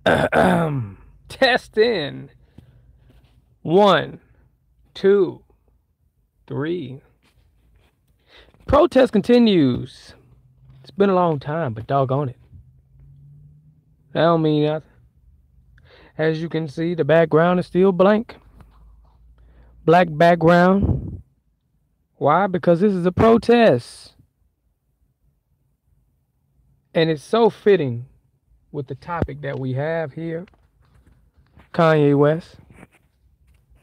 Test in. 1, 2, 3. Protest continues. It's been a long time, but doggone it. That don't mean nothing. As you can see, the background is still blank. Black background. Why? Because this is a protest. And it's so fitting with the topic that we have here. Kanye West.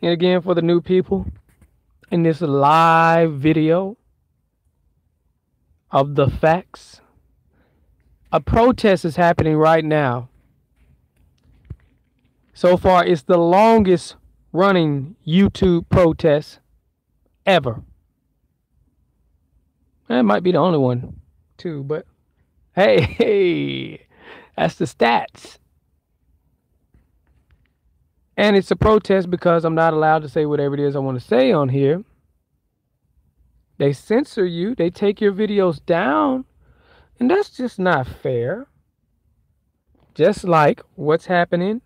And again, for the new people, in this live video of the facts, a protest is happening right now. So far, it's the longest running YouTube protest ever. That might be the only one, too, but hey, that's the stats. And it's a protest because I'm not allowed to say whatever it is I want to say on here. They censor you. They take your videos down. And that's just not fair. Just like what's happening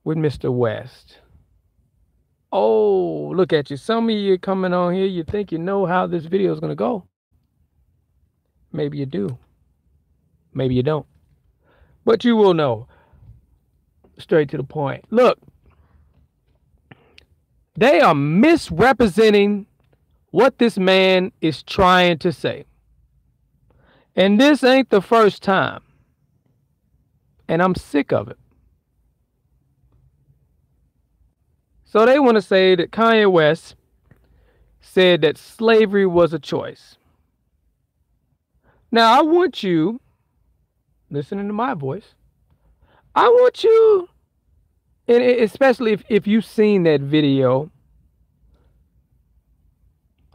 with Mr. West. Oh, look at you. Some of you coming on here, you think you know how this video is going to go. Maybe you do. Maybe you don't. But you will know. Straight to the point. Look, they are misrepresenting what this man is trying to say. And this ain't the first time. And I'm sick of it. So they want to say that Kanye West said that slavery was a choice. Now, I want you, listening to my voice, I want you, and especially if you've seen that video,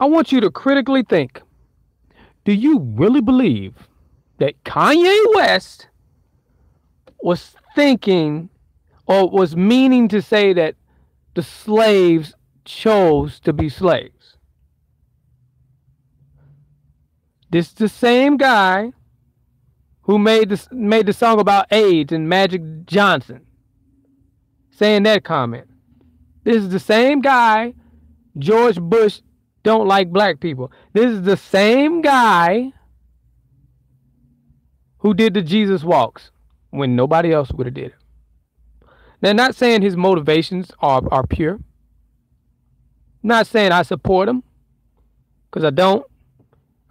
I want you to critically think, do you really believe that Kanye West was thinking or was meaning to say that the slaves chose to be slaves? This is the same guy who made the song about AIDS and Magic Johnson, saying that comment. This is the same guy, George Bush don't like black people. This is the same guy who did the Jesus walks when nobody else would have did it. Now, not saying his motivations are pure. Not saying I support him, because I don't.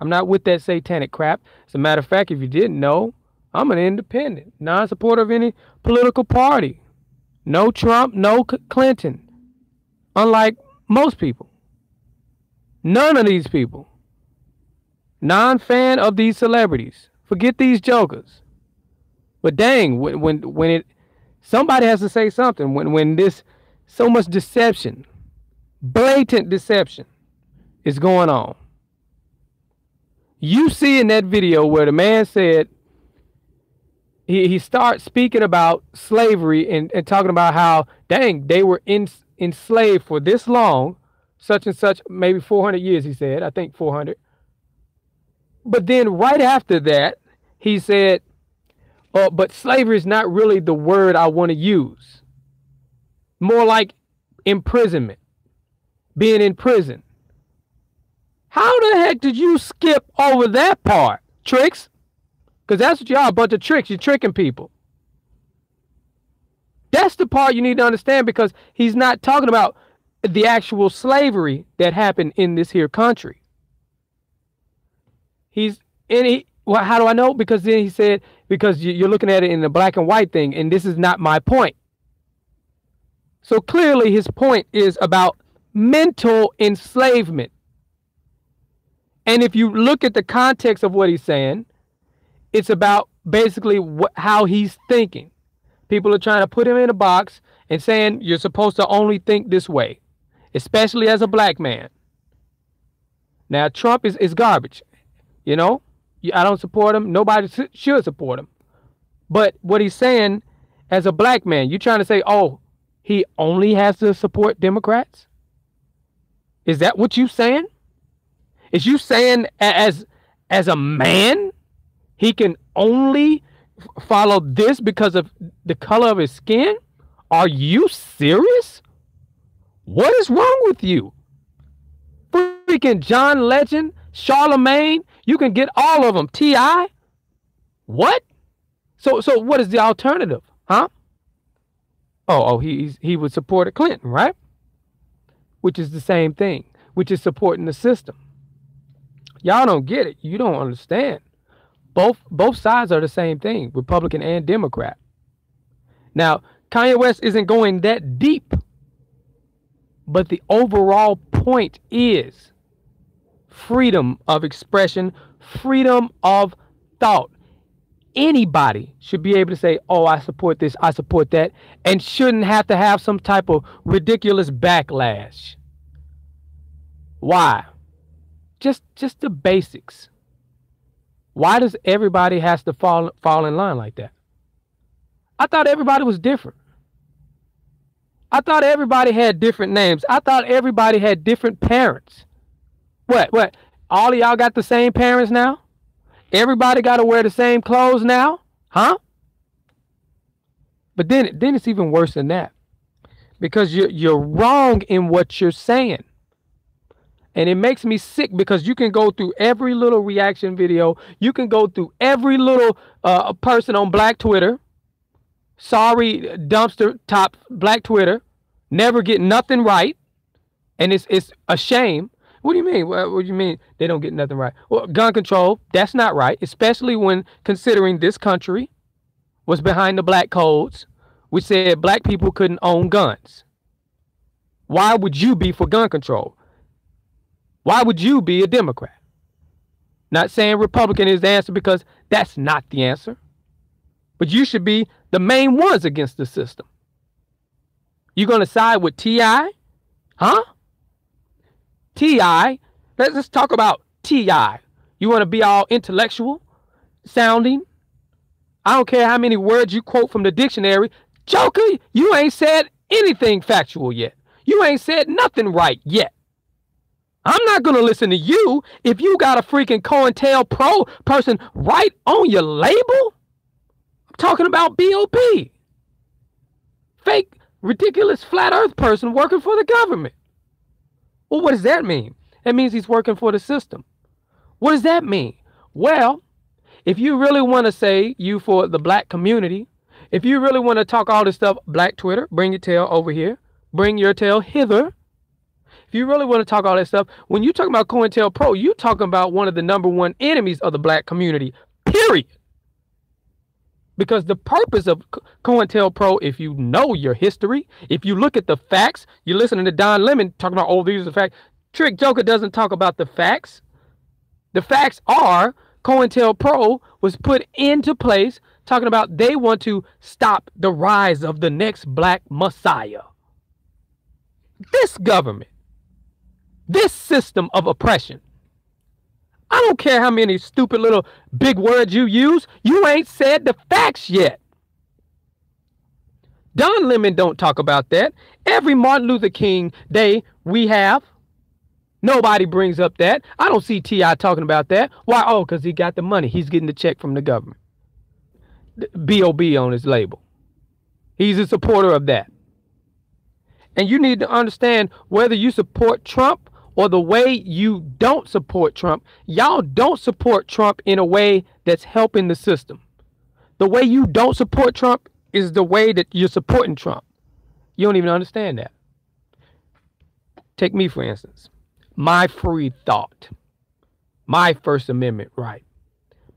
I'm not with that satanic crap. As a matter of fact, if you didn't know, I'm an independent, non-supporter of any political party. No Trump, no Clinton. Unlike most people. None of these people. Non-fan of these celebrities. Forget these jokers. But dang, when it, somebody has to say something. When this, so much deception, blatant deception is going on. You see in that video where the man said, he starts speaking about slavery and talking about how, dang, they were enslaved for this long, such and such, maybe 400 years, he said. I think 400. But then right after that, he said, oh, but slavery is not really the word I want to use. More like imprisonment, being in prison. How the heck did you skip over that part? Tricks? Because that's what you are, a bunch of tricks. You're tricking people. That's the part you need to understand, because he's not talking about the actual slavery that happened in this here country. Well, how do I know? Because then he said, because you're looking at it in the black and white thing, and this is not my point. So clearly his point is about mental enslavement. And if you look at the context of what he's saying, it's about basically how he's thinking. People are trying to put him in a box and saying you're supposed to only think this way, especially as a black man. Now, Trump is garbage. You know, I don't support him. Nobody should support him. But what he's saying, as a black man, you're trying to say, oh, he only has to support Democrats? Is that what you're saying? Is you saying as a man, he can only follow this because of the color of his skin? Are you serious? What is wrong with you? Freaking John Legend, Charlemagne, you can get all of them. T.I.? What? So what is the alternative? Huh? He would support Clinton, right? Which is the same thing, which is supporting the system. Y'all don't get it. You don't understand. Both sides are the same thing, Republican and Democrat. Now, Kanye West isn't going that deep, but the overall point is freedom of expression, freedom of thought. Anybody should be able to say, oh, I support this, I support that, and shouldn't have to have some type of ridiculous backlash. Why? Just the basics. Why does everybody has to fall in line like that? I thought everybody was different. I thought everybody had different names. I thought everybody had different parents. What? All of y'all got the same parents now? Everybody got to wear the same clothes now? Huh? But then it's even worse than that. Because you're wrong in what you're saying. And it makes me sick because you can go through every little reaction video. You can go through every little person on Black Twitter. Sorry, dumpster top Black Twitter. Never get nothing right. And it's a shame. What do you mean? What do you mean they don't get nothing right? Well, gun control, that's not right. Especially when considering this country was behind the black codes, which said black people couldn't own guns. Why would you be for gun control? Why would you be a Democrat? Not saying Republican is the answer, because that's not the answer. But you should be the main ones against the system. You going to side with T.I.? Huh? T.I. Let's talk about T.I. You want to be all intellectual sounding? I don't care how many words you quote from the dictionary. Joker, you ain't said anything factual yet. You ain't said nothing right yet. I'm not going to listen to you if you got a freaking COINTELPRO person right on your label. I'm talking about BOP. Fake, ridiculous, flat earth person working for the government. Well, what does that mean? That means he's working for the system. What does that mean? Well, if you really want to say you for the black community, if you really want to talk all this stuff, Black Twitter, bring your tail over here. Bring your tail hither. If you really want to talk all that stuff, when you talk about COINTELPRO, you're talking about one of the #1 enemies of the black community, period. Because the purpose of COINTELPRO, if you know your history, if you look at the facts, you're listening to Don Lemon talking about, oh, these are the facts. Trick Joker doesn't talk about the facts. The facts are COINTELPRO was put into place talking about they want to stop the rise of the next black messiah. This government. This system of oppression. I don't care how many stupid little big words you use. You ain't said the facts yet. Don Lemon don't talk about that. Every Martin Luther King Day we have, nobody brings up that. I don't see T.I. talking about that. Why? Oh, because he got the money. He's getting the check from the government. B.O.B. on his label. He's a supporter of that. And you need to understand whether you support Trump or the way you don't support Trump. Y'all don't support Trump in a way that's helping the system. The way you don't support Trump is the way that you're supporting Trump. You don't even understand that. Take me, for instance. My free thought. My First Amendment right.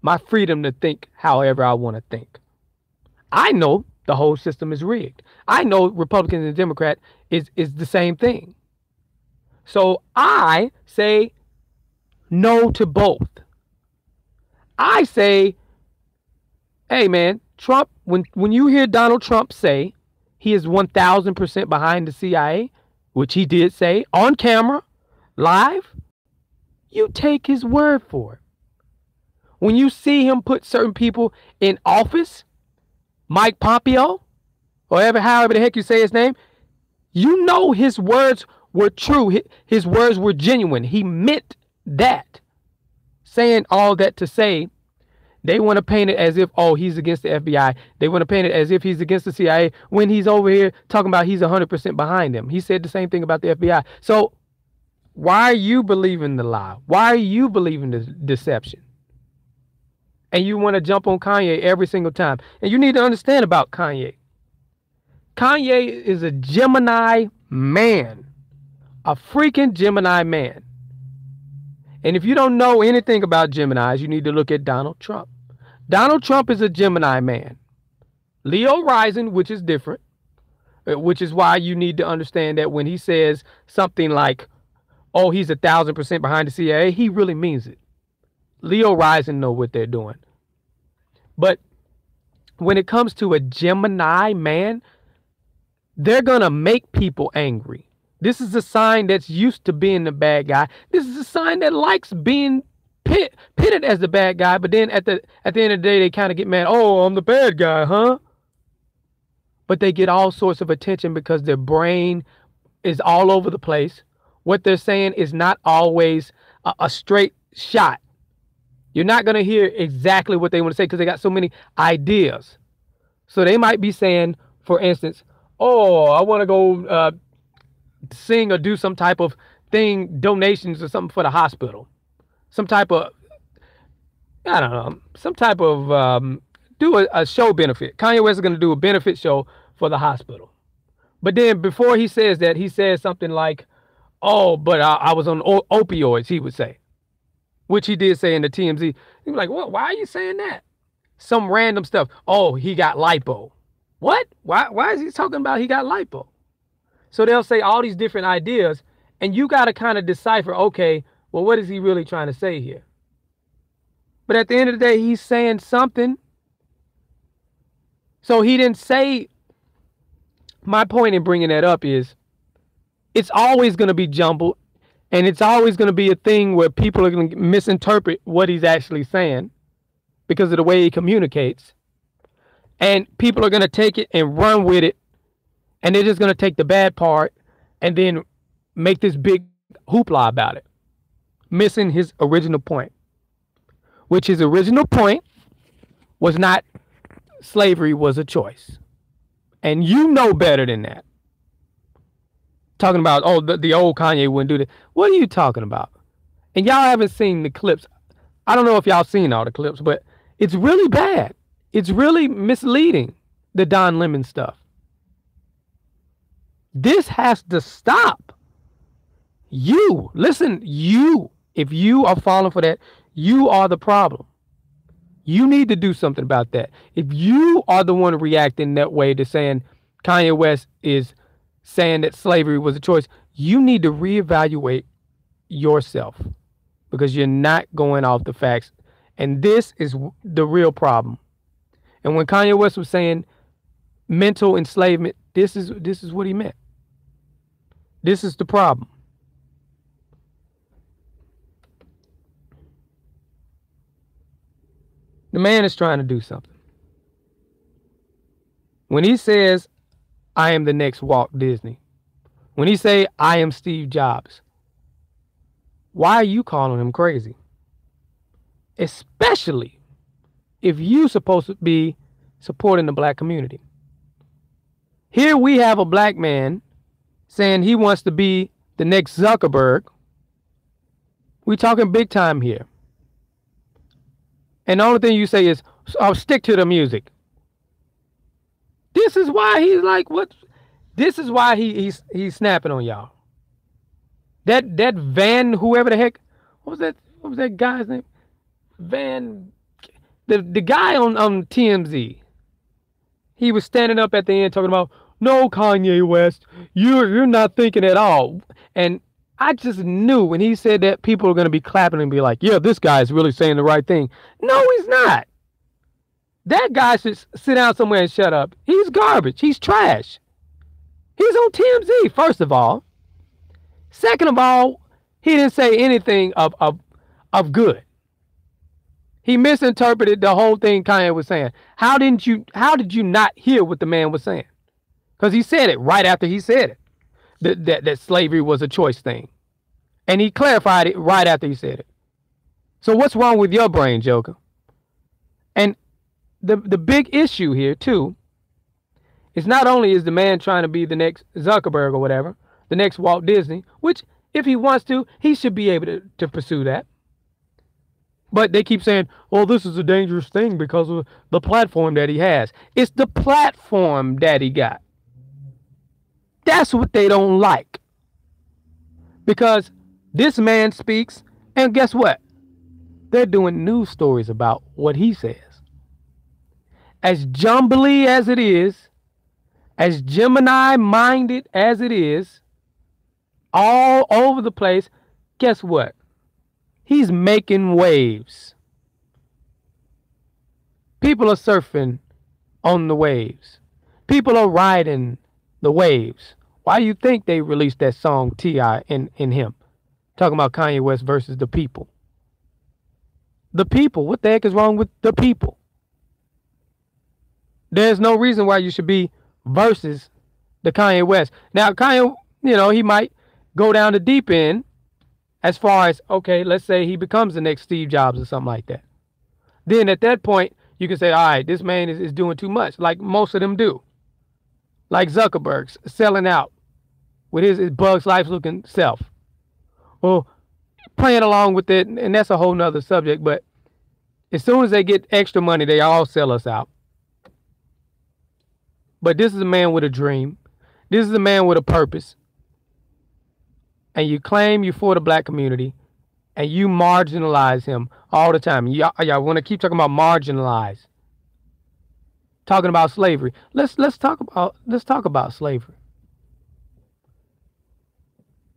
My freedom to think however I want to think. I know the whole system is rigged. I know Republicans and Democrats is the same thing. So I say no to both. I say, hey man, Trump, when you hear Donald Trump say he is 1000% behind the CIA, which he did say on camera, live, you take his word for it. When you see him put certain people in office, Mike Pompeo, or however the heck you say his name, you know his words were true. His words were genuine. He meant that. Saying all that to say They want to paint it as if, oh, he's against the FBI. They want to paint it as if he's against the CIA when he's over here talking about he's 100% behind them. He said the same thing about the FBI. So why are you believing the lie? Why are you believing the deception? And you want to jump on Kanye every single time. And you need to understand about Kanye. Kanye is a Gemini man, a freaking Gemini man. And if you don't know anything about Geminis, you need to look at Donald Trump. Donald Trump is a Gemini man. Leo rising, which is different, which is why you need to understand that when he says something like, oh, he's 1,000% behind the CIA, he really means it. Leo rising know what they're doing. But when it comes to a Gemini man, they're going to make people angry. This is a sign that's used to being the bad guy. This is a sign that likes being pitted as the bad guy. But then at the end of the day, they kind of get mad. Oh, I'm the bad guy, huh? But they get all sorts of attention because their brain is all over the place. What they're saying is not always a straight shot. You're not going to hear exactly what they want to say because they got so many ideas. So they might be saying, for instance, oh, I want to go sing or do some type of thing, donations or something for the hospital. Some type of, I don't know, some type of, do a show benefit. Kanye West is going to do a benefit show for the hospital. But then before he says that, he says something like, oh, but I was on opioids, he would say. Which he did say in the TMZ. He was like, what? Why are you saying that? Some random stuff. Oh, he got lipo. What? Why is he talking about he got lipo? So they'll say all these different ideas, and you got to kind of decipher, okay, well, what is he really trying to say here? But at the end of the day, he's saying something. So he didn't say, my point in bringing that up is, it's always going to be jumbled, and it's always going to be a thing where people are going to misinterpret what he's actually saying because of the way he communicates. And people are going to take it and run with it. And they're just going to take the bad part and then make this big hoopla about it, missing his original point, which his original point was not slavery was a choice. And you know better than that. Talking about, oh, the old Kanye wouldn't do that. What are you talking about? And y'all haven't seen the clips. I don't know if y'all seen all the clips, but it's really bad. It's really misleading, the Don Lemon stuff. This has to stop. You, listen, you, if you are falling for that, you are the problem. You need to do something about that. If you are the one reacting that way to saying Kanye West is saying that slavery was a choice, you need to reevaluate yourself because you're not going off the facts. And this is the real problem. And when Kanye West was saying mental enslavement, this is what he meant. This is the problem. The man is trying to do something. When he says, I am the next Walt Disney, when he say, I am Steve Jobs, why are you calling him crazy? Especially if you supposed to be supporting the black community. Here we have a black man saying he wants to be the next Zuckerberg. We talking big time here. And the only thing you say is, I'll stick to the music. This is why he's like, what? This is why he's snapping on y'all. That Van, whoever the heck, what was that guy's name? Van, the guy on TMZ. He was standing up at the end talking about, no, Kanye West, you're not thinking at all. And I just knew when he said that, people are going to be clapping and be like, yeah, this guy is really saying the right thing. No, he's not. That guy should sit down somewhere and shut up. He's garbage. He's trash. He's on TMZ, first of all. Second of all, he didn't say anything of good. He misinterpreted the whole thing Kanye was saying. How did you not hear what the man was saying? Because he said it right after he said it. That slavery was a choice thing. And he clarified it right after he said it. So what's wrong with your brain, Joker? And the big issue here too is not only is the man trying to be the next Zuckerberg or whatever, the next Walt Disney, which if he wants to, he should be able to pursue that. But they keep saying, well, this is a dangerous thing because of the platform that he has. It's the platform that he got. That's what they don't like. Because this man speaks, and guess what? They're doing news stories about what he says. As jumbly as it is, as Gemini-minded as it is, all over the place, guess what? He's making waves. People are surfing on the waves. People are riding the waves. Why do you think they released that song T.I. in him? Talking about Kanye West versus the people. The people. What the heck is wrong with the people? There's no reason why you should be versus the Kanye West. Now, Kanye, he might go down the deep end as far as, okay, let's say he becomes the next Steve Jobs or something like that. Then at that point, you can say, all right, this man is doing too much, like most of them do. Like Zuckerberg's selling out with his Bugs Life looking self. Well, playing along with it, and that's a whole nother subject, but as soon as they get extra money, they all sell us out. But this is a man with a dream. This is a man with a purpose. And you claim you're for the black community, and you marginalize him all the time. Y'all want to keep talking about marginalize. Talking about slavery. Let's talk about slavery.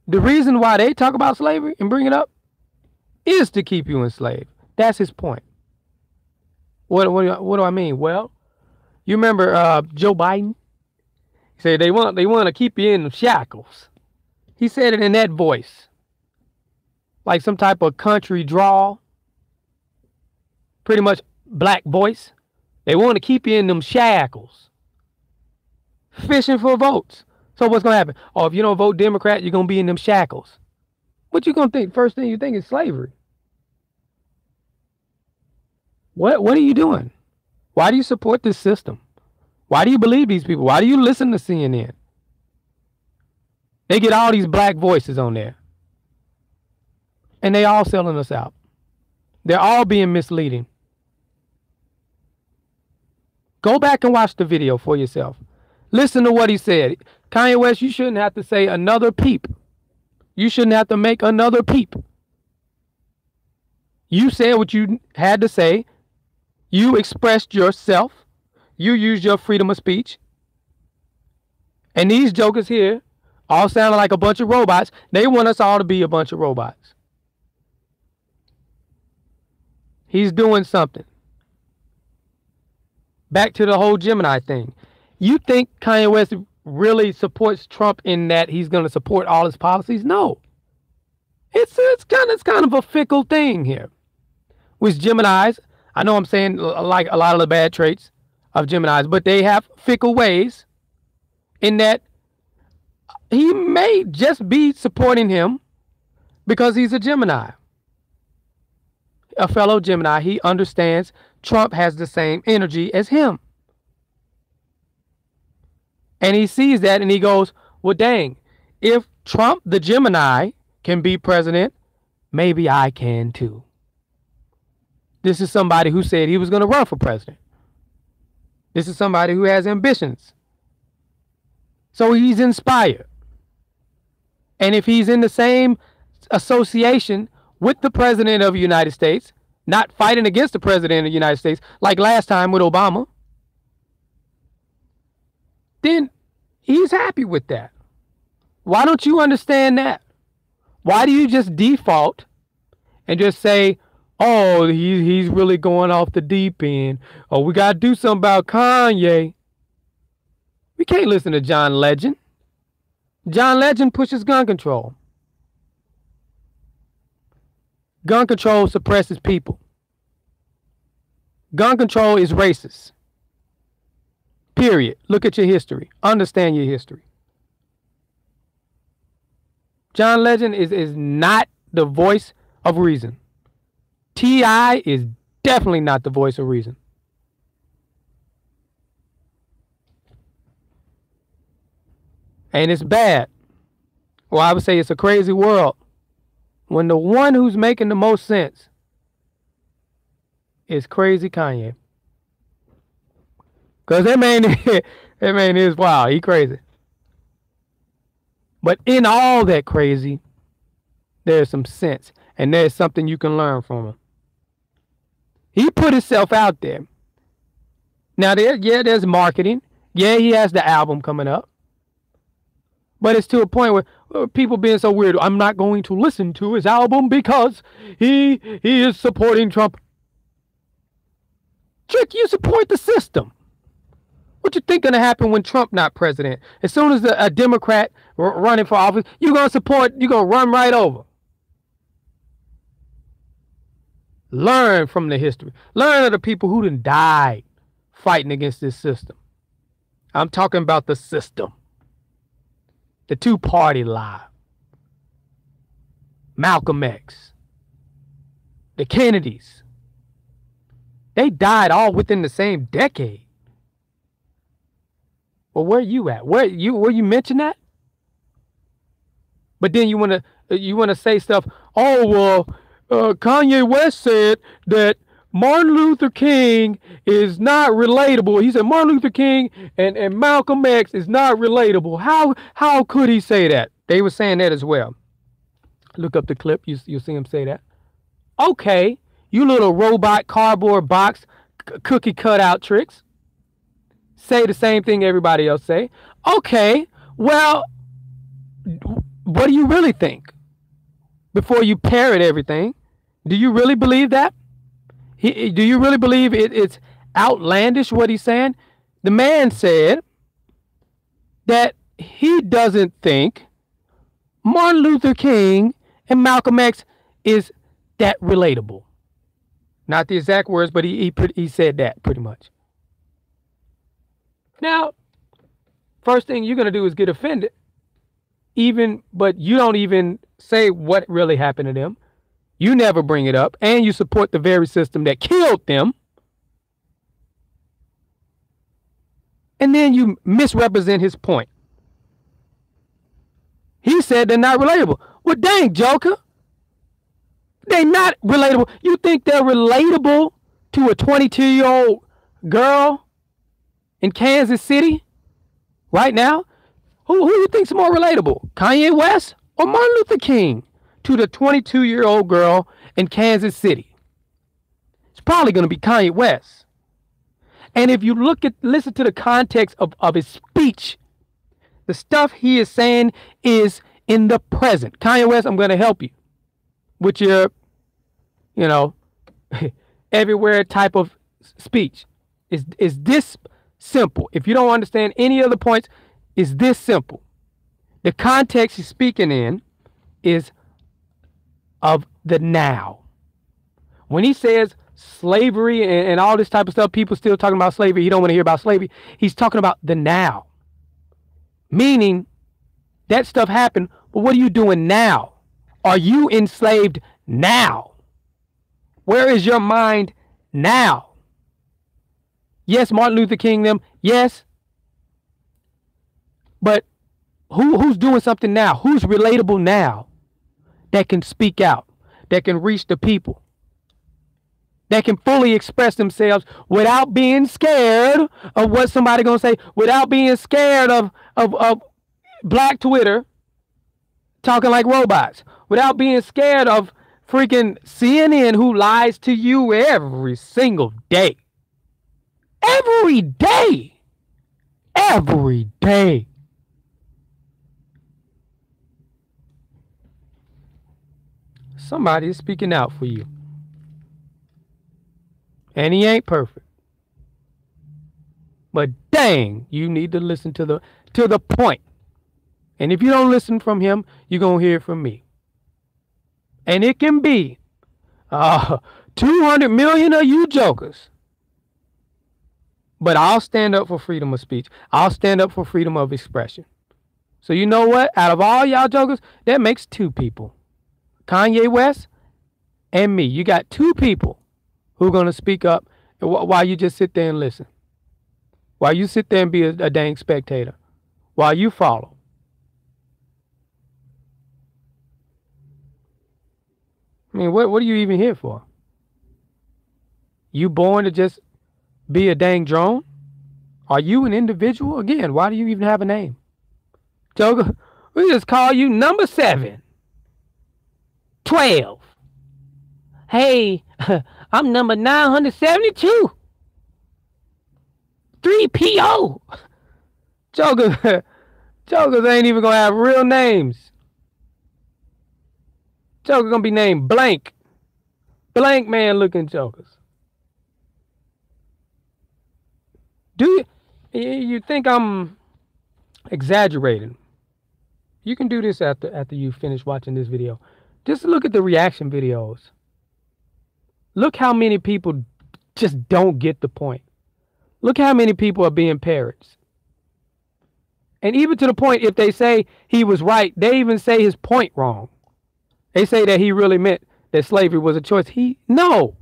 The reason why they talk about slavery and bring it up is to keep you enslaved. That's his point. What do I mean? Well, you remember Joe Biden? He said they want to keep you in the shackles. He said it in that voice, like some type of country drawl, pretty much black voice. They want to keep you in them shackles, fishing for votes. So what's going to happen? Oh, if you don't vote Democrat, you're going to be in them shackles. What you going to think? First thing you think is slavery. What are you doing? Why do you support this system? Why do you believe these people? Why do you listen to CNN? They get all these black voices on there. And they all selling us out. They're all being misleading. Go back and watch the video for yourself. Listen to what he said. Kanye West, you shouldn't have to say another peep. You shouldn't have to make another peep. You said what you had to say. You expressed yourself. You used your freedom of speech. And these jokers here all sounding like a bunch of robots. They want us all to be a bunch of robots. He's doing something. Back to the whole Gemini thing. You think Kanye West really supports Trump in that he's going to support all his policies? No. It's kind of a fickle thing here. With Geminis, I know I'm saying like a lot of the bad traits of Geminis, but they have fickle ways in that he may just be supporting him because he's a Gemini. A fellow Gemini, he understands Trump has the same energy as him. And he sees that and he goes, well, dang, if Trump, the Gemini, can be president, maybe I can too. This is somebody who said he was going to run for president. This is somebody who has ambitions. So he's inspired. And if he's in the same association with the president of the United States, not fighting against the president of the United States, like last time with Obama, then he's happy with that. Why don't you understand that? Why do you just default and just say, oh, he's really going off the deep end. Oh, we got to do something about Kanye. We can't listen to John Legend. John Legend pushes gun control. Gun control suppresses people. Gun control is racist. Period. Look at your history. Understand your history. John Legend is not the voice of reason. T.I. is definitely not the voice of reason. And it's bad. Well, I would say it's a crazy world when the one who's making the most sense is crazy Kanye. Because that man is wild. He crazy. But in all that crazy, there's some sense. And there's something you can learn from him. He put himself out there. Now, there's marketing. Yeah, he has the album coming up. But it's to a point where people being so weird. I'm not going to listen to his album because he is supporting Trump. Chick, you support the system. What you think gonna happen when Trump not president? As soon as a Democrat running for office, you're gonna run right over. Learn from the history. Learn of the people who done died fighting against this system. I'm talking about the system. The two-party lie. Malcolm X. The Kennedys. They died all within the same decade. Well, where you at? Where you mention that? But then you wanna say stuff. Oh well, Kanye West said that Martin Luther King is not relatable. He said Martin Luther King and Malcolm X is not relatable. How could he say that? They were saying that as well. Look up the clip. You'll see him say that. Okay, you little robot cardboard box cookie cutout tricks. Say the same thing everybody else say. Okay, well, what do you really think? Before you parrot everything, do you really believe that? Do you really believe it's outlandish what he's saying? The man said that he doesn't think Martin Luther King and Malcolm X is that relatable. Not the exact words, but he said that pretty much. Now, first thing you're going to do is get offended. But you don't even say what really happened to them. You never bring it up, and you support the very system that killed them. And then you misrepresent his point. He said they're not relatable. Well, dang, Joker. They're not relatable. You think they're relatable to a 22-year-old girl in Kansas City right now? Who do you think's more relatable? Kanye West or Martin Luther King to the 22-year-old girl in Kansas City? It's probably going to be Kanye West. And if you listen to the context of his speech, the stuff he is saying is in the present. Kanye West, I'm going to help you with your, everywhere type of speech. Is this simple? If you don't understand any other points, is this simple. The context he's speaking in is of the now. When he says slavery and all this type of stuff, people still talking about slavery. He don't want to hear about slavery. He's talking about the now. Meaning that stuff happened, but what are you doing now? Are you enslaved now? Where is your mind now? Yes, Martin Luther King, them, yes. But who's doing something now? Who's relatable now that can speak out, that can reach the people, that can fully express themselves without being scared of what somebody gonna say, without being scared of Black Twitter talking like robots, without being scared of freaking CNN who lies to you every single day. Every day. Every day. Somebody is speaking out for you. And he ain't perfect. But dang, you need to listen to the point. And if you don't listen from him, you're going to hear from me. And it can be 200 million of you jokers. But I'll stand up for freedom of speech. I'll stand up for freedom of expression. So you know what? Out of all y'all jokers, that makes two people. Kanye West and me. You got two people who are going to speak up while you just sit there and listen. While you sit there and be a dang spectator. While you follow. I mean, what are you even here for? You born to just be a dang drone? Are you an individual? Again, why do you even have a name? Joker, we just call you number 7. 12. Hey, I'm number 972. 3PO. Jokers ain't even gonna have real names. Joker gonna be named Blank. Blank man looking jokers. Do you think I'm exaggerating? You can do this after you finish watching this video. Just look at the reaction videos. Look how many people just don't get the point. Look how many people are being parrots. And even to the point, if they say he was right, they even say his point wrong. They say that he really meant that slavery was a choice. No.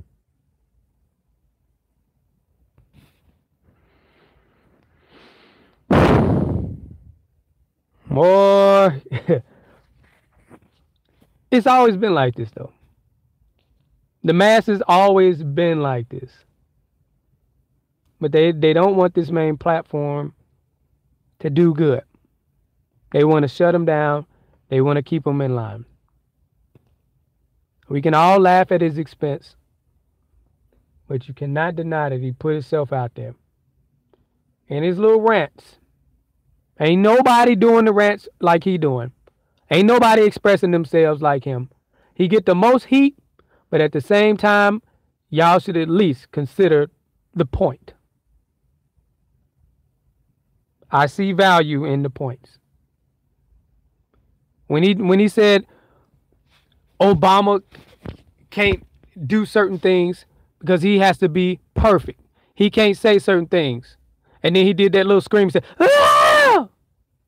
More. It's always been like this, though. The masses always been like this. But they don't want this main platform to do good. They want to shut him down. They want to keep him in line. We can all laugh at his expense, but you cannot deny that he put himself out there. And his little rants. Ain't nobody doing the rants like he doing. Ain't nobody expressing themselves like him. He get the most heat, but at the same time, y'all should at least consider the point. I see value in the points. When he said Obama can't do certain things because he has to be perfect. He can't say certain things. And then he did that little scream and said, "Ah!"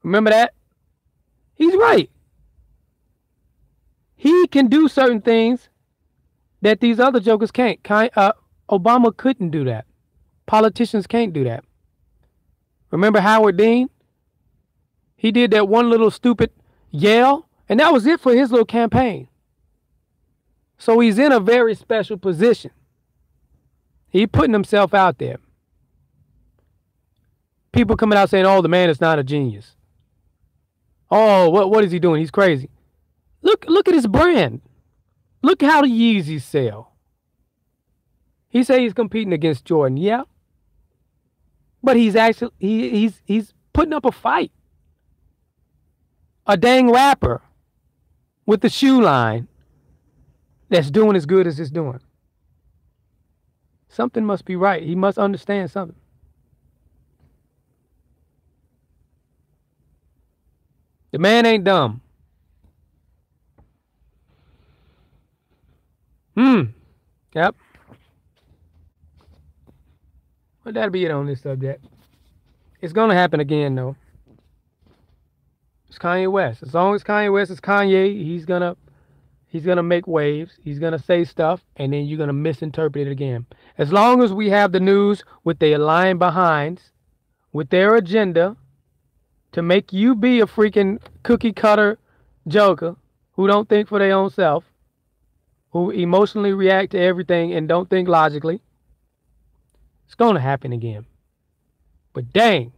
Remember that? He's right. He can do certain things that these other jokers can't. Obama couldn't do that. Politicians can't do that. Remember Howard Dean? He did that one little stupid yell, and that was it for his little campaign. So he's in a very special position. He's putting himself out there. People coming out saying, "Oh, the man is not a genius. Oh, what is he doing? He's crazy." Look at his brand. Look how the Yeezys sell. He say he's competing against Jordan, yeah. But he's actually he's putting up a fight. A dang rapper with the shoe line that's doing as good as it's doing. Something must be right. He must understand something. The man ain't dumb. Yep. But that'll be it on this subject. It's gonna happen again, though. It's Kanye West. As long as Kanye West is Kanye, he's gonna make waves. He's gonna say stuff, and then you're gonna misinterpret it again. As long as we have the news with their lying behinds, with their agenda to make you be a freaking cookie cutter joker who don't think for their own self, who emotionally react to everything and don't think logically, it's gonna happen again. But dang,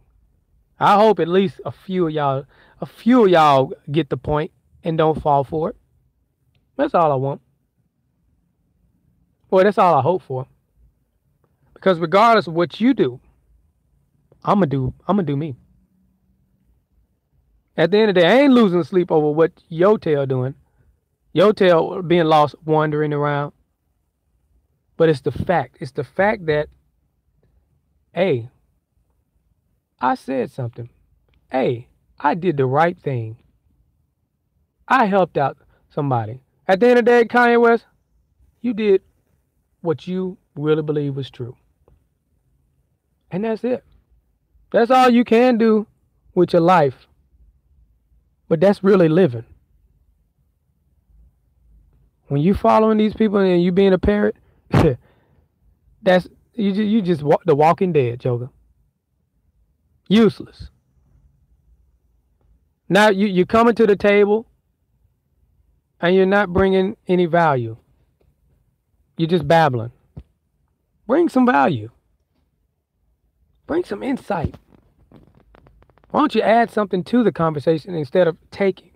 I hope at least a few of y'all get the point and don't fall for it. That's all I want. Boy, that's all I hope for. Because regardless of what you do, I'm gonna do me. At the end of the day, I ain't losing sleep over what your tail doing. Your tail being lost, wandering around. But it's the fact. It's the fact that, hey, I said something. Hey, I did the right thing. I helped out somebody. At the end of the day, Kanye West, you did what you really believe was true. And that's it. That's all you can do with your life. But that's really living. When you following these people and you being a parrot, that's you just the Walking Dead, Joker. Useless. Now you're coming to the table and you're not bringing any value. You're just babbling. Bring some value. Bring some insight. Why don't you add something to the conversation instead of taking?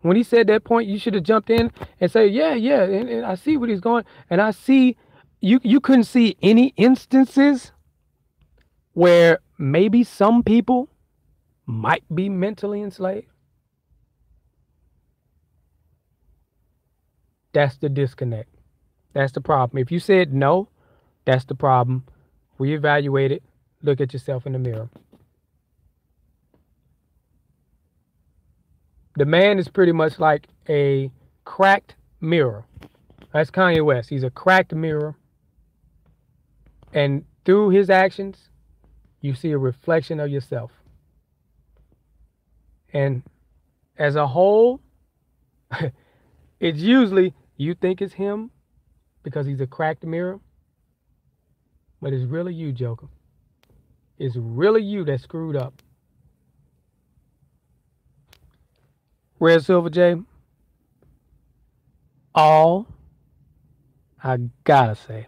When he said that point, you should have jumped in and say, yeah, and I see what he's going, and I see, you couldn't see any instances where maybe some people might be mentally enslaved. That's the disconnect. That's the problem. If you said no, that's the problem. Reevaluate it. Look at yourself in the mirror. The man is pretty much like a cracked mirror. That's Kanye West. He's a cracked mirror. And through his actions, you see a reflection of yourself. And as a whole, it's usually you think it's him because he's a cracked mirror, but it's really you, Joker. It's really you that screwed up. Redsilverj, all I gotta say